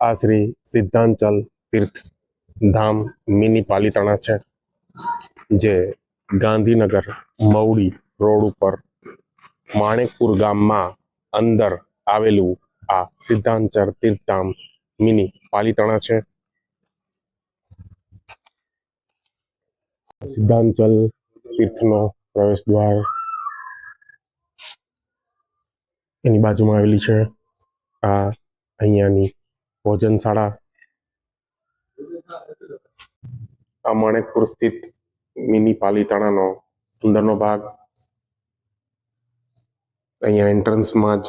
આ શ્રી સિદ્ધાંચલ તીર્થ ધામ મિની પાલિતાણા છે, જે ગાંધીનગર મવડી રોડ ઉપર માણેકપુર ગામમાં અંદર આવેલું આ સિદ્ધાંચલ તીર્થધામ મિની પાલિતાણા છે. સિદ્ધાંચલ તીર્થનો પ્રવેશ દ્વાર એની બાજુમાં આવેલી છે. આ અહીંયાની ભોજનશાળા. આ માણેકપુર સ્થિત મિની પાલિતાણાનો અંદરનો ભાગ. અહીંયા એન્ટ્રન્સમાં જ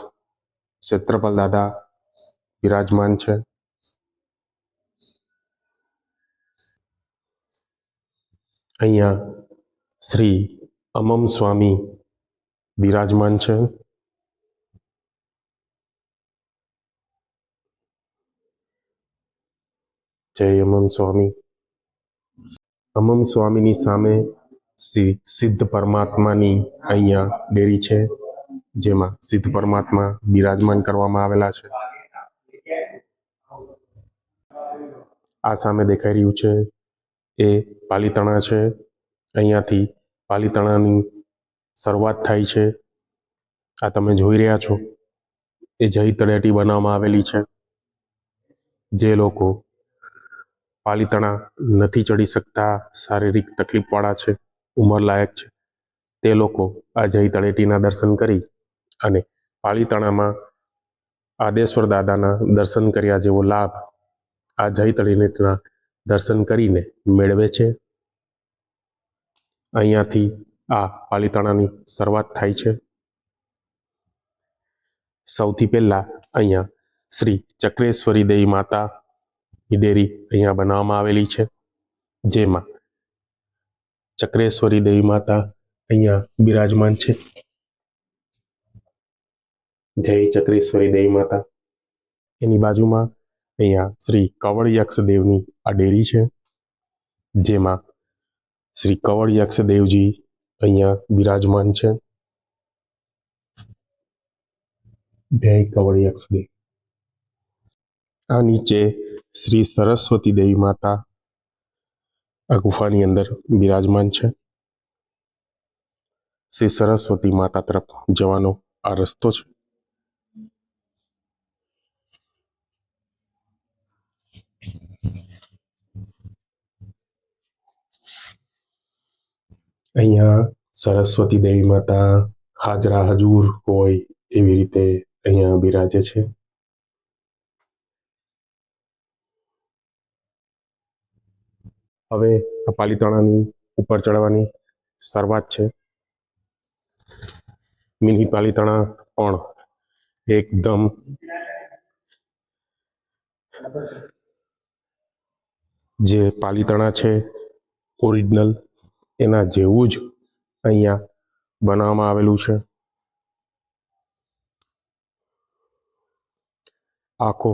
ક્ષેત્રપાલ દાદા બિરાજમાન છે. અહીંયા શ્રી અમમ સ્વામી બિરાજમાન છે. જય અમમ સ્વામી. અમમ સ્વામીની સામે શ્રી સિદ્ધ પરમાત્માની અહીંયા ડેરી છે, જેમાં સિદ્ધ પરમાત્મા બિરાજમાન કરવામાં આવેલા છે. આ સામે દેખાઈ રહ્યું છે એ પાલિતાણા છે. અહીંયાથી પાલિતાણાની શરૂઆત થાય છે. આ તમે જોઈ રહ્યા છો એ જય તળેટી બનાવવામાં આવેલી છે. જે લોકો પાલિતાણા નથી ચડી શકતા, શારીરિક તકલીફવાળા છે, ઉંમરલાયક છે, તે લોકો આ જય તળેટીના દર્શન કરી અને પાલિતાણામાં આદેશ્વર દાદાના દર્શન કર્યા જેવો લાભ આ જય તળેટીના દર્શન કરીને મેળવે છે. અહીંયાથી આ પાલિતાણાની શરૂઆત થાય છે. સૌથી પહેલા અહીંયા શ્રી ચક્રેશ્વરી દેવી માતા ડેરી અહીંયા બનાવવામાં આવેલી છે, જેમાં ચક્રેશ્વરી દેવી માતા અહીંયા બિરાજમાન છે. જય ચક્રેશ્વરી દેવી માતા. એની બાજુમાં અહીંયા શ્રી કવળયક્ષ દેવની આ ડેરી છે, જેમાં શ્રી કવળયક્ષ દેવજી અહીંયા બિરાજમાન છે. જય કવળયક્ષ દેવ. આ નીચે શ્રી સરસ્વતી દેવી માતા આ ગુફાની અંદર બિરાજમાન છે. શ્રી સરસ્વતી માતા તરફ જવાનો આ રસ્તો છે. અહીંયા સરસ્વતી દેવી માતા હાજરા હજુર હોય એવી રીતે અહીંયા બિરાજે છે. હવે આ પાલિતાણાની ઉપર ચડવાની શરૂઆત છે. મિની પાલિતાણા પણ એકદમ જે પાલિતાણા છે ઓરિજિનલ એના જેવું જ અહીંયા બનાવવામાં આવેલું છે. આખો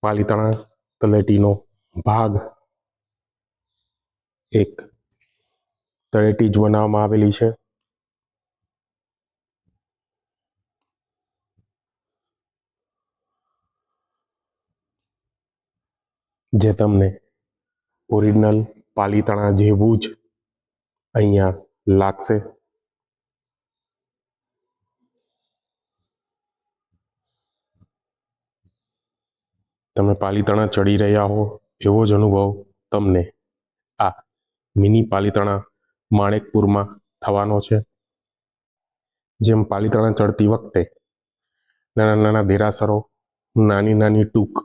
પાલિતાણા તળેટીનો ભાગ એક તળેટી જ બનાવવામાં આવેલી છે. જે તમને ઓરિજિનલ પાલિતાણા જેવું જ અહીંયા લાગશે. તમે પાલિતાણા ચડી રહ્યા હો એવો જ અનુભવ તમને આ મિની પાલિતાણા માણેકપુરમાં થવાનો છે. જેમ પાલિતાણા ચડતી વખતે નાના નાના દેરાસરો, નાની નાની ટૂંક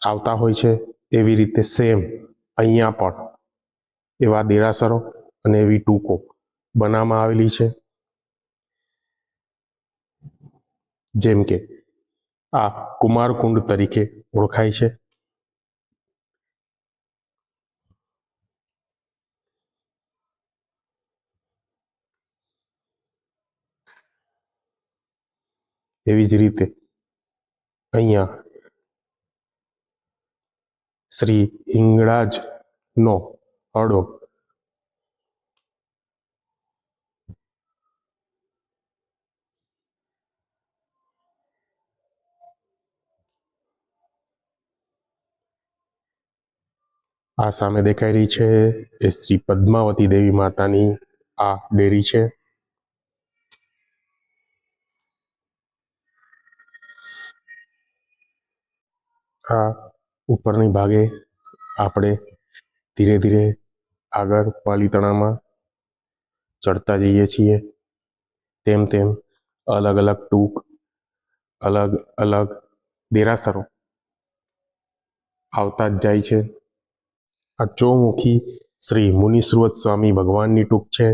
આવતા હોય છે, એવી રીતે સેમ અહીંયા પણ એવા દેરાસરો અને એવી ટૂંકો બનાવવામાં આવેલી છે. જેમ કે આ કુમારકુંડ તરીકે ઓળખાય છે. એવી જ રીતે અહીંયા શ્રી હિંગળાજનો હડો આ સામે દેખાઈ રહી છે એ શ્રી પદ્માવતી દેવી માતાની આ ડેરી છે. આ ઉપરની ભાગે આપણે ધીરે ધીરે આગળ પાલીતાણામાં ચડતા જઈએ છીએ. તેમ તેમ અલગ અલગ ટૂંક અલગ અલગ દેરાસરો આવતા જ જાય છે. આ ચોમુખી શ્રી મુનિશ્રુત સ્વામી ભગવાનની ટૂંક છે.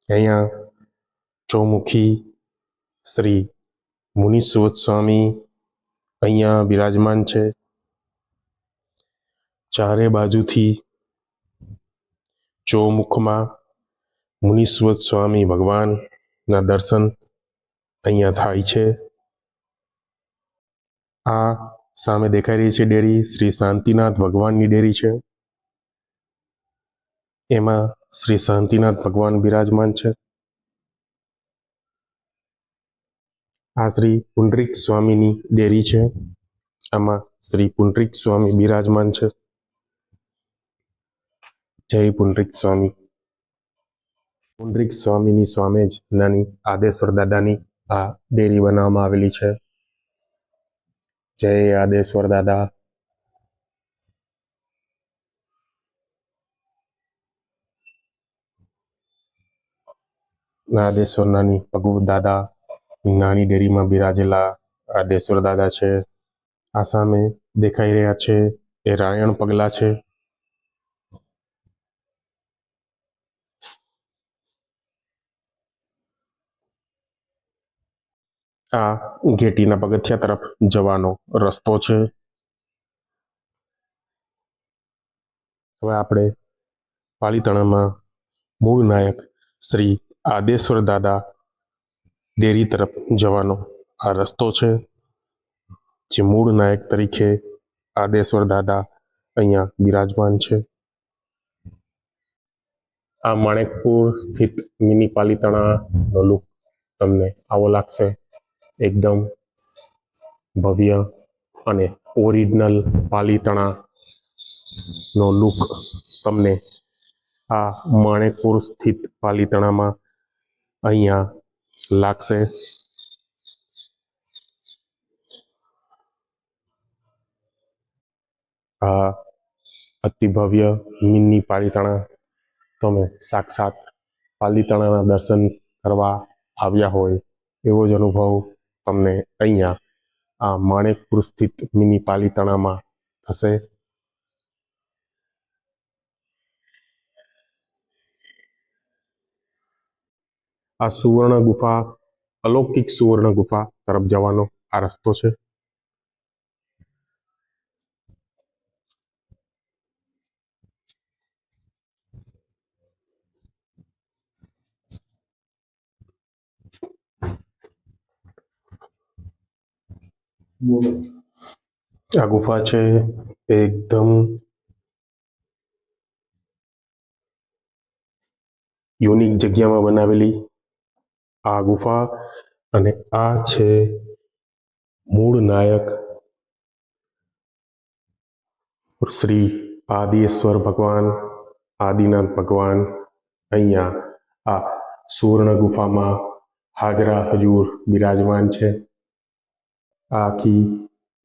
અહીંયા ચોમુખી શ્રી મુનિશ્રુત સ્વામી અહીંયા બિરાજમાન છે. ચારે બાજુથી ચોમુખમાં મુનિશ્રુત સ્વામી ભગવાનના દર્શન અહીંયા થાય છે. આ સામે દેખાઈ રહી છે ડેરી શ્રી શાંતિનાથ ભગવાનની ડેરી છે. એમાં શ્રી શાંતિનાથ ભગવાન બિરાજમાન છે. આ શ્રી પુંડરીક સ્વામીની ડેરી છે. આમાં શ્રી પુંડરીક સ્વામી બિરાજમાન છે. જય પુંડરીક સ્વામી. પુંડરીક સ્વામીની સામે જ નાની આદેશ્વર દાદાની આ ડેરી બનાવવામાં આવેલી છે. જય આદેશ્વર દાદા. આદેશ્વર નાની ભગવત દાદા નાની ડેરીમાં બિરાજેલા આદેશ્વર દાદા છે. આ સામે દેખાઈ રહ્યા છે એ રાયણ પગલા છે. આ ઘેટીના પગથિયા તરફ જવાનો રસ્તો છે. હવે આપણે પાલીતાણામાં મૂળ નાયક શ્રી આદેશ્વર દાદા ડેરી તરફ જવાનો આ રસ્તો છે. જે મૂળ નાયક તરીકે આદેશ્વર દાદા અહીંયા બિરાજમાન છે. આ માણેકપુર સ્થિત મિની પાલીતાણાનો લુક તમને આવો લાગશે. એકદમ ભવ્ય અને ઓરિજિનલ પાલીતાણાનો લુક તમને આ માણેકપુર સ્થિત પાલીતાણામાં અહીંયા લાગશે. આ અતિ ભવ્ય મિની પાલીતાણા તમે સાક્ષાત પાલીતાણાના દર્શન કરવા આવ્યા હોય એવો જ અનુભવ તમને અહીંયા આ માણેકપુર સ્થિત મિની પાલીતાણામાં થશે. આ સુવર્ણ ગુફા અલૌકિક સુવર્ણ ગુફા તરફ જવાનો આ રસ્તો છે. આ ગુફા છે એકદમ યુનિક જગ્યામાં બનાવેલી આ ગુફા. અને આ છે મૂળ નાયક શ્રી આદિશ્વર ભગવાન આદિનાથ ભગવાન અહીંયા આ સુવર્ણ ગુફામાં હાજરા હજુર બિરાજમાન છે. આ આખી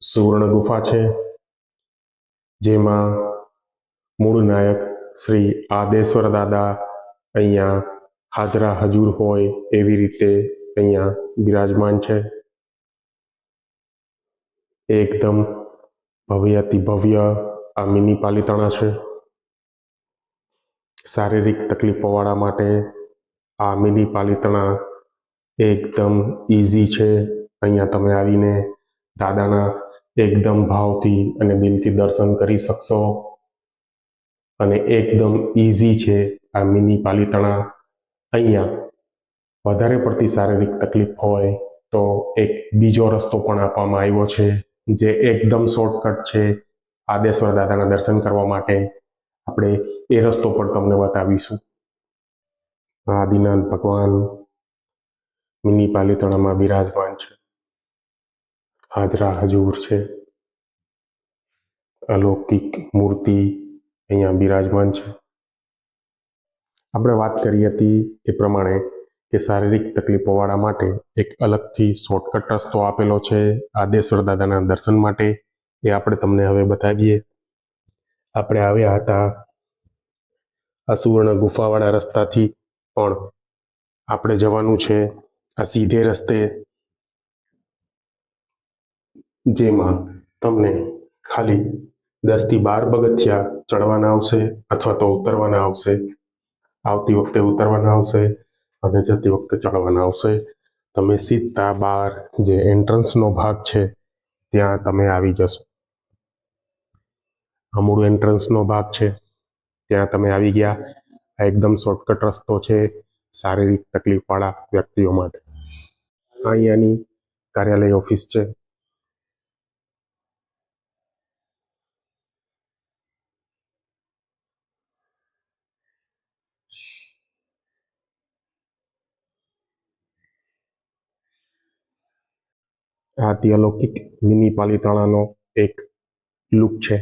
સુવર્ણ ગુફા છે જેમાં મૂળ નાયક શ્રી આદેશ્વર દાદા અહીંયા હાજરા હજુર હોય એવી રીતે અહીંયા બિરાજમાન છે. એકદમ ભવ્યાતિ ભવ્ય આ મિની પાલીતાણા છે. શારીરિક તકલીફોવાળા માટે આ મિની પાલીતાણા એકદમ ઇઝી છે. અહીંયા તમે આવીને દાદાના એકદમ ભાવથી અને દિલથી દર્શન કરી શકશો. અને એકદમ ઇઝી છે આ મિની પાલીતાણા. અહીંયા વધારે પડતી શારીરિક તકલીફ હોય તો એક બીજો રસ્તો પણ આપવામાં આવ્યો છે જે એકદમ શોર્ટકટ છે. આદેશ્વર દાદાના દર્શન કરવા માટે આપણે એ રસ્તો પણ તમને બતાવીશું. આદિનાથ ભગવાન મિની પાલિતાણામાં બિરાજમાન છે. હાજરા હજૂર છે. અલૌકિક મૂર્તિ અહીંયા બિરાજમાન છે. આપણે વાત કરી હતી એ પ્રમાણે કે શારીરિક તકલીફોવાળા માટે એક અલગથી શોર્ટકટ રસ્તો આપેલો છે આદેશ્વર દાદાના દર્શન માટે. એ આપણે તમને હવે બતાવીએ. આપણે આવ્યા હતા આ સુવર્ણ ગુફાવાળા રસ્તાથી, પણ આપણે જવાનું છે આ સીધે રસ્તે, જેમાં તમને ખાલી 10 થી 12 પગથિયા ચડવાના આવશે અથવા તો ઉતરવાના આવશે. આવતી વખતે ઉતરવાના આવશે અને જતી વખતે ચડવાના આવશે. તમે સીધા બહાર જે એન્ટ્રન્સનો ભાગ છે ત્યાં તમે આવી જશો. આ મૂળ એન્ટ્રન્સનો ભાગ છે, ત્યાં તમે આવી ગયા. આ એકદમ શોર્ટકટ રસ્તો છે શારીરિક તકલીફવાળા વ્યક્તિઓ માટે. અહીંયાની કાર્યાલય ઓફિસ છે. આ તે અલૌકિક મિની પાલિતાણાનો એક લુક છે.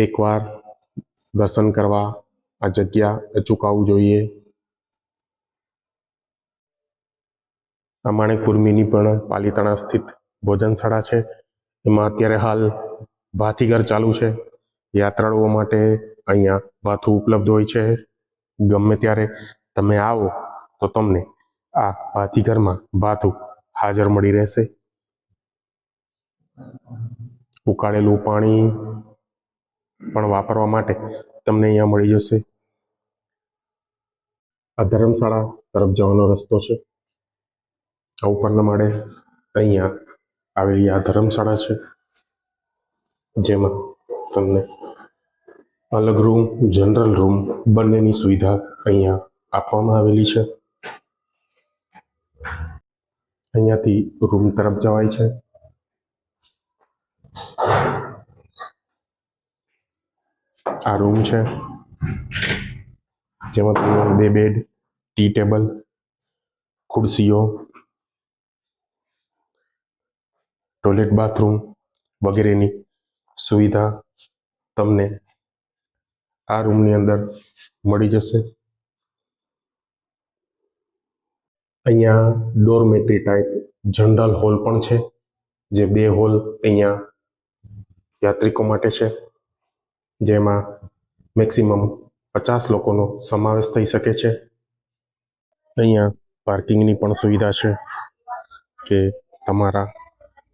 એકવાર દર્શન કરવા આ જગ્યા અચૂક આવવું જોઈએ. આ માણેકપુર મિની પણ પાલિતાણા સ્થિત ભોજનશાળા છે. એમાં અત્યારે હાલ ભાતીગર ચાલુ છે. યાત્રાળુઓ માટે અહીંયા ભાથું ઉપલબ્ધ હોય છે. ગમે ત્યારે તમે આવો તો તમને આ ભાતીઘરમાં ભાથું હાજર મળી રહેશે. ઉકાળેલું પાણી પણ વાપરવા માટે તમને અહીંયા મળી જશે. આ ધર્મશાળા તરફ જવાનો રસ્તો છે. આ ઉપરના માળે અહીંયા આવેલી આ ધર્મશાળા છે, જેમાં તમને અલગ રૂમ, જનરલ રૂમ બંનેની સુવિધા અહીંયા આપવામાં આવેલી છે. અહીંયાથી રૂમ તરફ જવાય છે. આ રૂમ છે, જેમાં તમને 2 બેડ, ટી ટેબલ, ખુરશીઓ, ટોયલેટ, બાથરૂમ વગેરેની સુવિધા તમને આ રૂમની અંદર મળી જશે. અહીંયા ડોરમેટરી ટાઈપ જનરલ હોલ પણ છે, જે 2 હોલ અહીંયા યાત્રિકો માટે છે, જેમાં મેક્સિમમ 50 લોકોનો સમાવેશ થઈ શકે છે. અહીંયા પાર્કિંગની પણ સુવિધા છે કે તમારા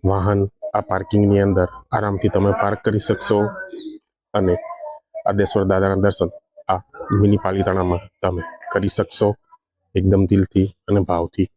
વાહન આ પાર્કિંગની અંદર આરામથી તમે પાર્ક કરી શકશો અને આદેશ્વર દાદાના દર્શન આ મિની પાલિતાણામાં તમે કરી શકશો એકદમ દિલથી અને ભાવથી.